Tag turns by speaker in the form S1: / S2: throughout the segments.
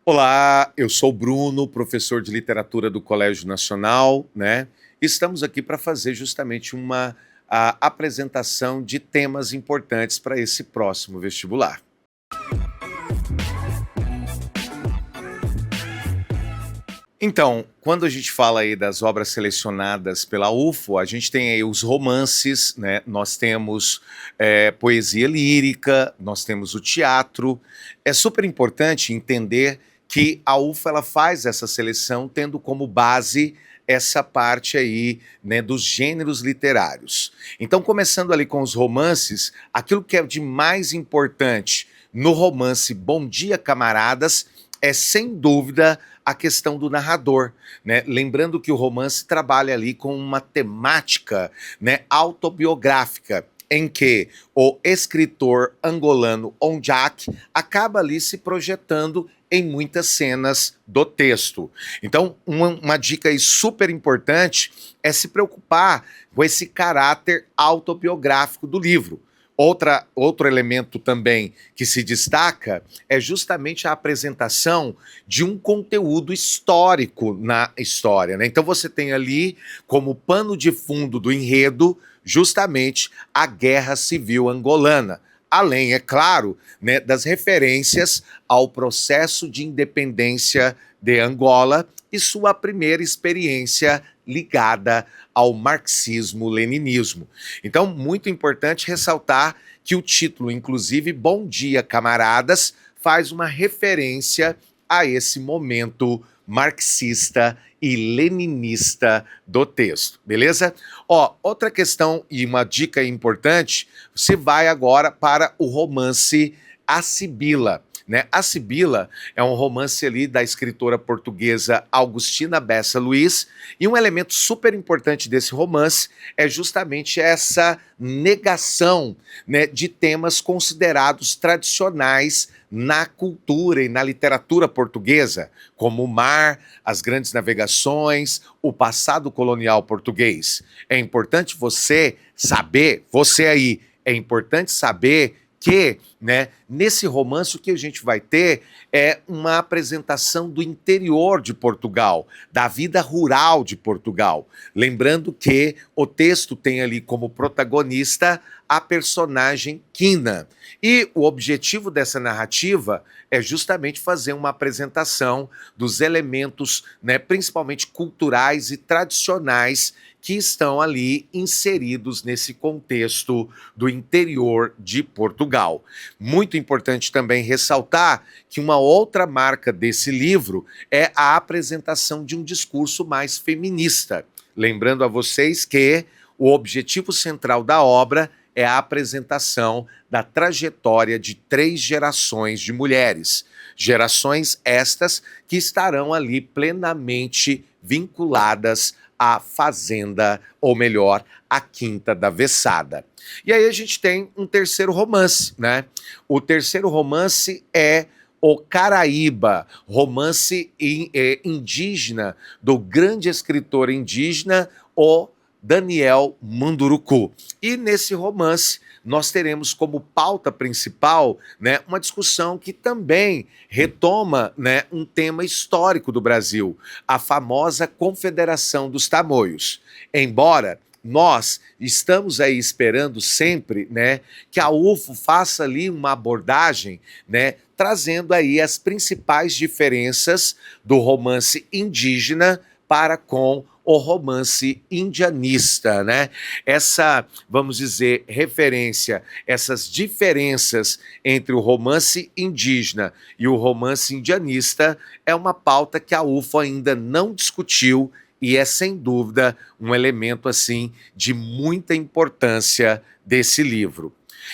S1: Olá, eu sou o Bruno, professor de literatura do Colégio Nacional, né? Estamos aqui para fazer justamente uma apresentação de temas importantes para esse próximo vestibular. Então, quando a gente fala aí das obras selecionadas pela UFO, a gente tem aí os romances, né? Nós temos poesia lírica, nós temos o teatro. É super importante entender que a UFO ela faz essa seleção tendo como base essa parte aí, né, dos gêneros literários. Então, começando ali com os romances, aquilo que é de mais importante no romance Bom Dia, Camaradas, é sem dúvida a questão do narrador, né? Lembrando que o romance trabalha ali com uma temática, né, autobiográfica, em que o escritor angolano Onjak acaba ali se projetando em muitas cenas do texto. Então, uma dica aí super importante é se preocupar com esse caráter autobiográfico do livro. Outro elemento também que se destaca é justamente a apresentação de um conteúdo histórico na história, né? Então você tem ali como pano de fundo do enredo justamente a Guerra Civil Angolana. Além, é claro, né, das referências ao processo de independência de Angola e sua primeira experiência ligada ao marxismo-leninismo. Então, muito importante ressaltar que o título, inclusive, Bom Dia, Camaradas, faz uma referência a esse momento marxista e leninista do texto, beleza? Ó, outra questão e uma dica importante, você vai agora para o romance A Sibila, né? A Sibila é um romance ali da escritora portuguesa Augustina Bessa Luiz, e um elemento super importante desse romance é justamente essa negação, né, de temas considerados tradicionais na cultura e na literatura portuguesa, como o mar, as grandes navegações, o passado colonial português. É importante você saber, você aí, é importante saber que, né, nesse romance o que a gente vai ter é uma apresentação do interior de Portugal, da vida rural de Portugal. Lembrando que o texto tem ali como protagonista a personagem Quina. E o objetivo dessa narrativa é justamente fazer uma apresentação dos elementos, né, principalmente culturais e tradicionais que estão ali inseridos nesse contexto do interior de Portugal. Muito importante também ressaltar que uma outra marca desse livro é a apresentação de um discurso mais feminista. Lembrando a vocês que o objetivo central da obra é a apresentação da trajetória de 3 gerações de mulheres. Gerações estas que estarão ali plenamente vinculadas à fazenda, ou melhor, à Quinta da Veçada. E aí a gente tem um terceiro romance, né? O terceiro romance é o Caraíba, romance indígena do grande escritor indígena, o Daniel Munduruku. E nesse romance nós teremos como pauta principal, né, uma discussão que também retoma, né, um tema histórico do Brasil, a famosa Confederação dos Tamoios. Embora nós estamos aí esperando sempre, né, que a UFO faça ali uma abordagem, né, trazendo aí as principais diferenças do romance indígena para com o romance indianista, né? Essa, vamos dizer, referência, essas diferenças entre o romance indígena e o romance indianista é uma pauta que a UFO ainda não discutiu e é sem dúvida um elemento assim de muita importância desse livro.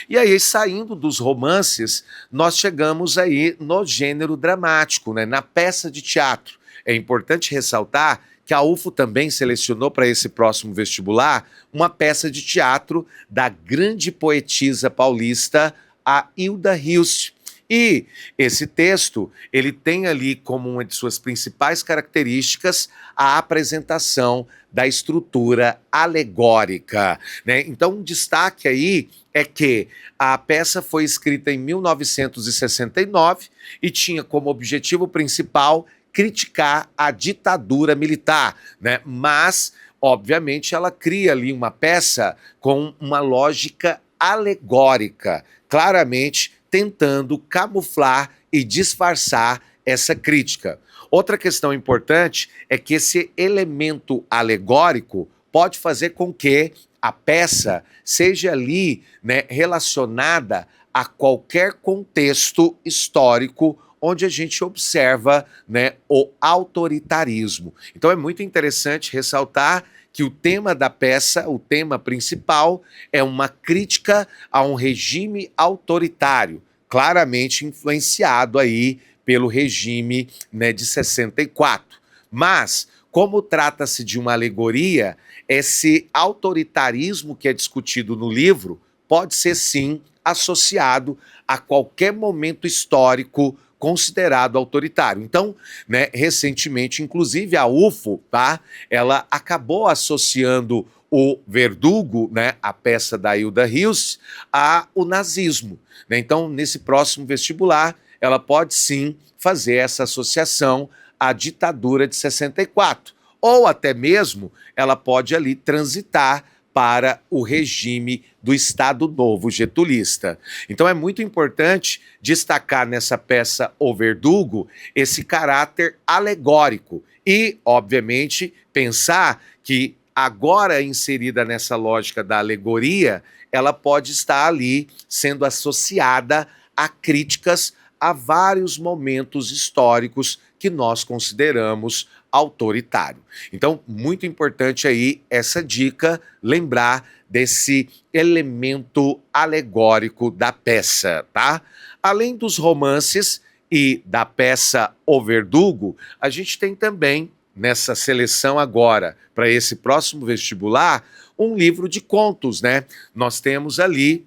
S1: E aí, saindo dos romances, nós chegamos aí no gênero dramático, né? Na peça de teatro. É importante ressaltar que a UFO também selecionou para esse próximo vestibular uma peça de teatro da grande poetisa paulista, a Hilda Hilst. E esse texto, ele tem ali como uma de suas principais características a apresentação da estrutura alegórica, né? Então, um destaque aí é que a peça foi escrita em 1969 e tinha como objetivo principal criticar a ditadura militar, né? Mas, obviamente, ela cria ali uma peça com uma lógica alegórica, claramente tentando camuflar e disfarçar essa crítica. Outra questão importante é que esse elemento alegórico pode fazer com que a peça seja ali, né, relacionada a qualquer contexto histórico onde a gente observa, né, o autoritarismo. Então é muito interessante ressaltar que o tema da peça, o tema principal, é uma crítica a um regime autoritário, claramente influenciado aí pelo regime, né, de 64. Mas, como trata-se de uma alegoria, esse autoritarismo que é discutido no livro pode ser, sim, associado a qualquer momento histórico considerado autoritário. Então, né, recentemente, inclusive a UFO, tá, ela acabou associando o Verdugo, né, a peça da Hilda Hilst, ao nazismo, né? Então, nesse próximo vestibular, ela pode sim fazer essa associação à ditadura de 64, ou até mesmo ela pode ali transitar para o regime do Estado Novo getulista. Então é muito importante destacar nessa peça O Verdugo esse caráter alegórico e, obviamente, pensar que agora inserida nessa lógica da alegoria, ela pode estar ali sendo associada a críticas a vários momentos históricos que nós consideramos autoritário. Então, muito importante aí essa dica, lembrar desse elemento alegórico da peça, tá? Além dos romances e da peça O Verdugo, a gente tem também, nessa seleção agora, para esse próximo vestibular, um livro de contos, né? Nós temos ali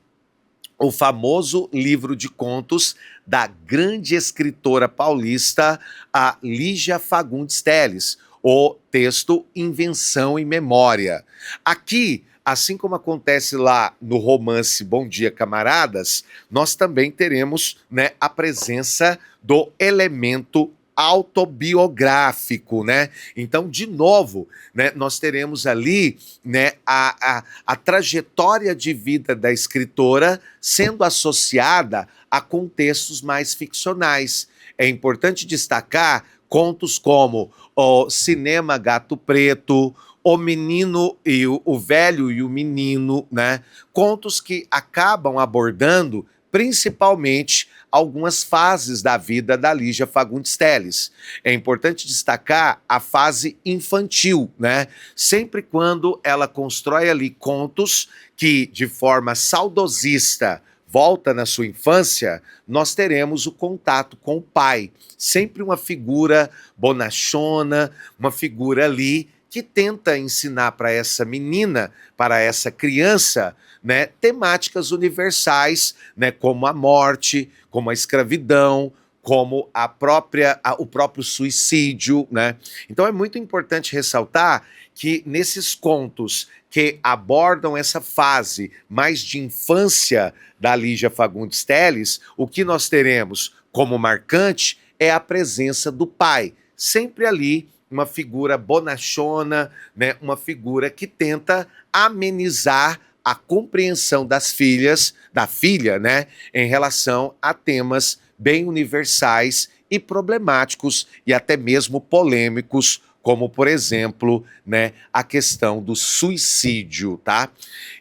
S1: o famoso livro de contos da grande escritora paulista, a Lígia Fagundes Telles, o texto Invenção e Memória. Aqui, assim como acontece lá no romance Bom Dia, Camaradas, nós também teremos, né, a presença do elemento autobiográfico, né? Então, de novo, né, nós teremos ali, né, a trajetória de vida da escritora sendo associada a contextos mais ficcionais. É importante destacar contos como o Cinema Gato Preto, O Menino e o Velho e o Menino, né? Contos que acabam abordando principalmente algumas fases da vida da Lígia Fagundes Telles. É importante destacar a fase infantil, né? Sempre quando ela constrói ali contos que, de forma saudosista, volta na sua infância, nós teremos o contato com o pai. Sempre uma figura bonachona, uma figura ali que tenta ensinar para essa menina, para essa criança, né, temáticas universais, né, como a morte, como a escravidão, como o próprio suicídio, né? Então é muito importante ressaltar que nesses contos que abordam essa fase mais de infância da Lígia Fagundes Telles, o que nós teremos como marcante é a presença do pai, sempre ali uma figura bonachona, né, uma figura que tenta amenizar a compreensão da filha, né, em relação a temas bem universais e problemáticos e até mesmo polêmicos, como, por exemplo, né, a questão do suicídio, tá?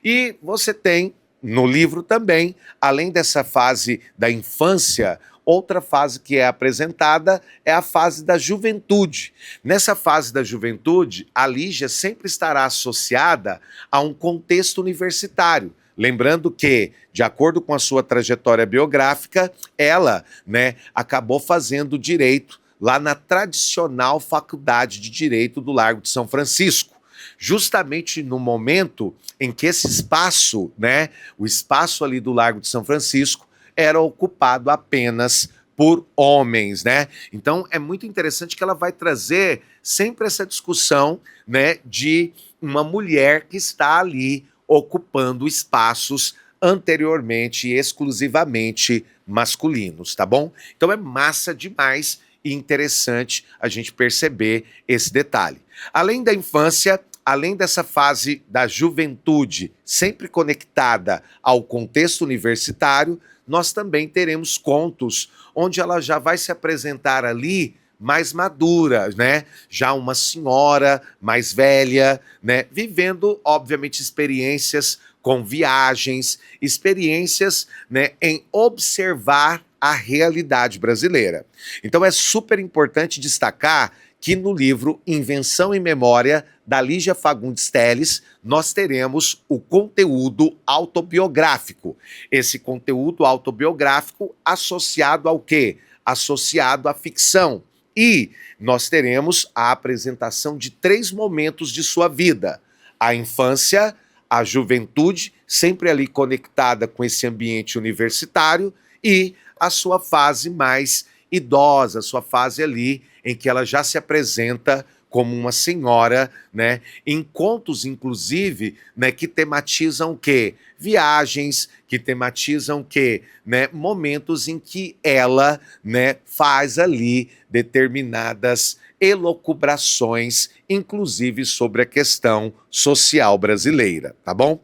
S1: E você tem no livro também, além dessa fase da infância, outra fase que é apresentada é a fase da juventude. Nessa fase da juventude, a Lígia sempre estará associada a um contexto universitário. Lembrando que, de acordo com a sua trajetória biográfica, ela, né, acabou fazendo direito lá na tradicional Faculdade de Direito do Largo de São Francisco. Justamente no momento em que esse espaço, né, o espaço ali do Largo de São Francisco, era ocupado apenas por homens, né? Então é muito interessante que ela vai trazer sempre essa discussão, né, de uma mulher que está ali ocupando espaços anteriormente e exclusivamente masculinos, tá bom? Então é massa demais e interessante a gente perceber esse detalhe. Além da infância, além dessa fase da juventude sempre conectada ao contexto universitário, nós também teremos contos onde ela já vai se apresentar ali mais madura, né? Já uma senhora mais velha, né? Vivendo, obviamente, experiências com viagens, experiências, né, em observar a realidade brasileira. Então é super importante destacar que no livro Invenção e Memória, da Lígia Fagundes Telles, nós teremos o conteúdo autobiográfico. Esse conteúdo autobiográfico associado ao quê? Associado à ficção. E nós teremos a apresentação de 3 momentos de sua vida: a infância, a juventude, sempre ali conectada com esse ambiente universitário, e a sua fase mais idosa, sua fase ali em que ela já se apresenta como uma senhora, né? Em contos, inclusive, né, que tematizam o quê? Viagens, que tematizam o quê? Né? Momentos em que ela, né, faz ali determinadas elucubrações, inclusive sobre a questão social brasileira, tá bom?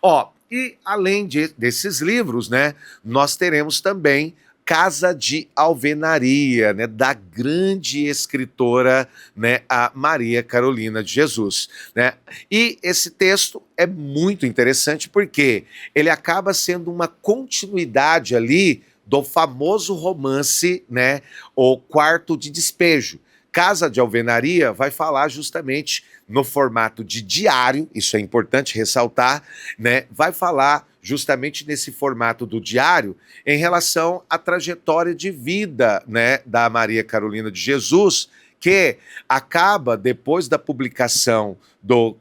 S1: Ó, e além desses livros, né, nós teremos também Casa de Alvenaria, né, da grande escritora, né, a Maria Carolina de Jesus, né? E esse texto é muito interessante porque ele acaba sendo uma continuidade ali do famoso romance, né, O Quarto de Despejo. Casa de Alvenaria vai falar justamente no formato de diário, isso é importante ressaltar, né? Vai falar justamente nesse formato do diário em relação à trajetória de vida, né, da Maria Carolina de Jesus, que acaba, depois da publicação do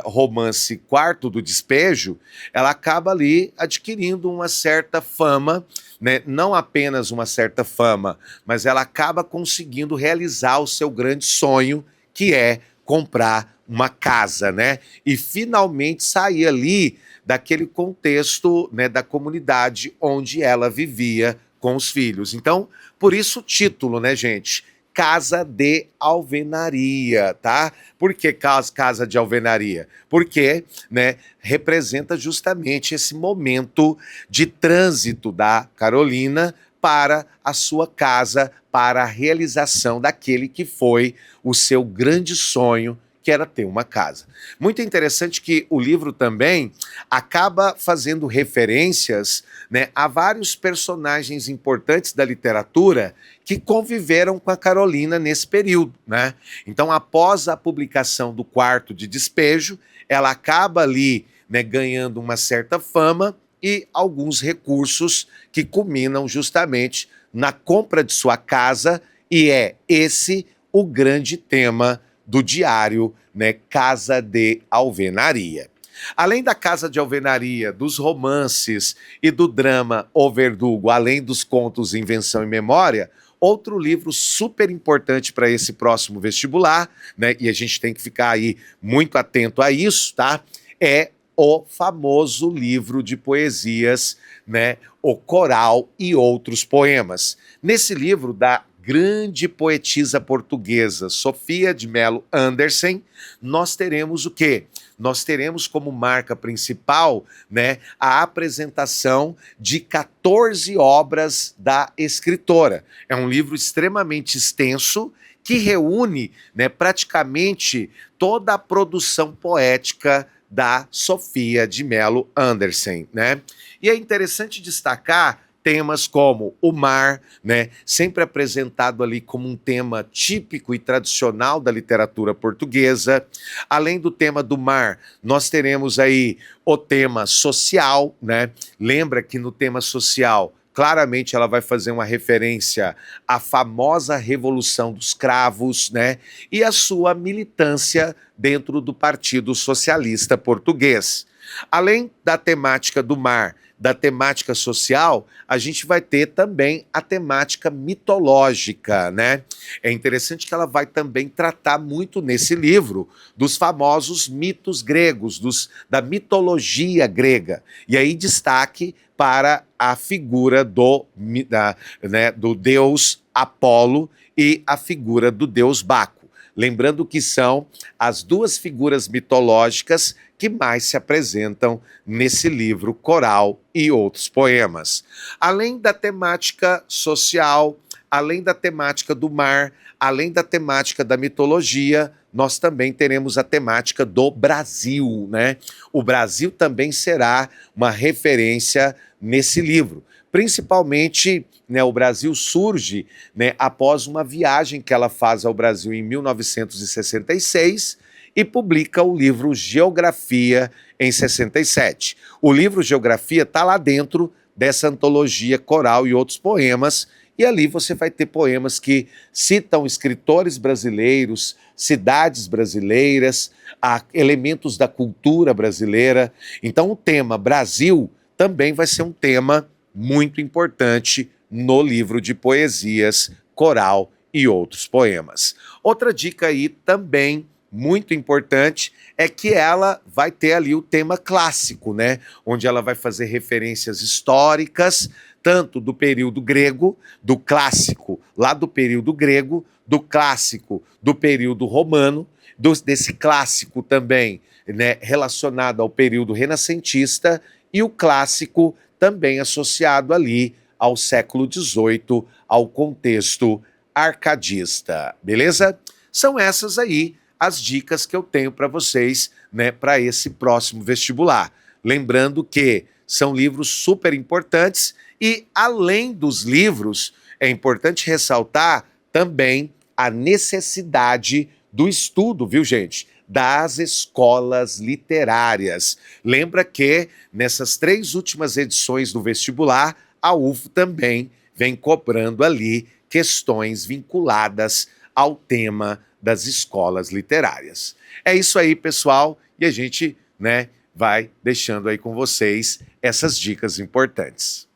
S1: romance Quarto do Despejo, ela acaba ali adquirindo uma certa fama, né? Não apenas uma certa fama, mas ela acaba conseguindo realizar o seu grande sonho, que é comprar uma casa, né? E finalmente sair ali daquele contexto, né, da comunidade onde ela vivia com os filhos. Então, por isso o título, né, gente? Casa de Alvenaria, tá? Por que Casa de Alvenaria? Porque, né, representa justamente esse momento de trânsito da Carolina para a sua casa, para a realização daquele que foi o seu grande sonho, que era ter uma casa. Muito interessante que o livro também acaba fazendo referências, né, a vários personagens importantes da literatura que conviveram com a Carolina nesse período, né? Então, após a publicação do Quarto de Despejo, ela acaba ali, né, ganhando uma certa fama e alguns recursos que culminam justamente na compra de sua casa, e é esse o grande tema do diário, né, Casa de Alvenaria. Além da Casa de Alvenaria, dos romances e do drama O Verdugo, além dos contos Invenção e Memória, outro livro super importante para esse próximo vestibular, né, e a gente tem que ficar aí muito atento a isso, tá? É o famoso livro de poesias, né, O Coral e Outros Poemas. Nesse livro da grande poetisa portuguesa Sofia de Mello Andersen, nós teremos o quê? Nós teremos como marca principal, né, a apresentação de 14 obras da escritora. É um livro extremamente extenso que reúne, né, praticamente toda a produção poética da Sofia de Mello Andersen, né? E é interessante destacar temas como o mar, né, sempre apresentado ali como um tema típico e tradicional da literatura portuguesa. Além do tema do mar, nós teremos aí o tema social, né? Lembra que no tema social, claramente ela vai fazer uma referência à famosa Revolução dos Cravos, né? E a sua militância dentro do Partido Socialista Português. Além da temática do mar, da temática social, a gente vai ter também a temática mitológica, né? É interessante que ela vai também tratar muito nesse livro dos famosos mitos gregos, da mitologia grega. E aí destaque para a figura do deus Apolo e a figura do deus Baco. Lembrando que são as duas figuras mitológicas que mais se apresentam nesse livro Coral e Outros Poemas. Além da temática social, além da temática do mar, além da temática da mitologia, nós também teremos a temática do Brasil, né? O Brasil também será uma referência nesse livro. Principalmente, né, o Brasil surge, né, após uma viagem que ela faz ao Brasil em 1966 e publica o livro Geografia em 67. O livro Geografia está lá dentro dessa antologia Coral e Outros Poemas, e ali você vai ter poemas que citam escritores brasileiros, cidades brasileiras, elementos da cultura brasileira. Então o tema Brasil também vai ser um tema muito importante no livro de poesias Coral e Outros Poemas. Outra dica aí também muito importante é que ela vai ter ali o tema clássico, né? Onde ela vai fazer referências históricas, tanto do período grego, do clássico lá do período grego, do clássico do período romano, desse clássico também, né, relacionado ao período renascentista, e o clássico também associado ali ao século XVIII, ao contexto arcadista, beleza? São essas aí as dicas que eu tenho para vocês, né, para esse próximo vestibular. Lembrando que são livros super importantes e, além dos livros, é importante ressaltar também a necessidade do estudo, viu, gente? Das escolas literárias. Lembra que nessas 3 últimas edições do vestibular, a UFO também vem cobrando ali questões vinculadas ao tema das escolas literárias. É isso aí, pessoal, e a gente, né, vai deixando aí com vocês essas dicas importantes.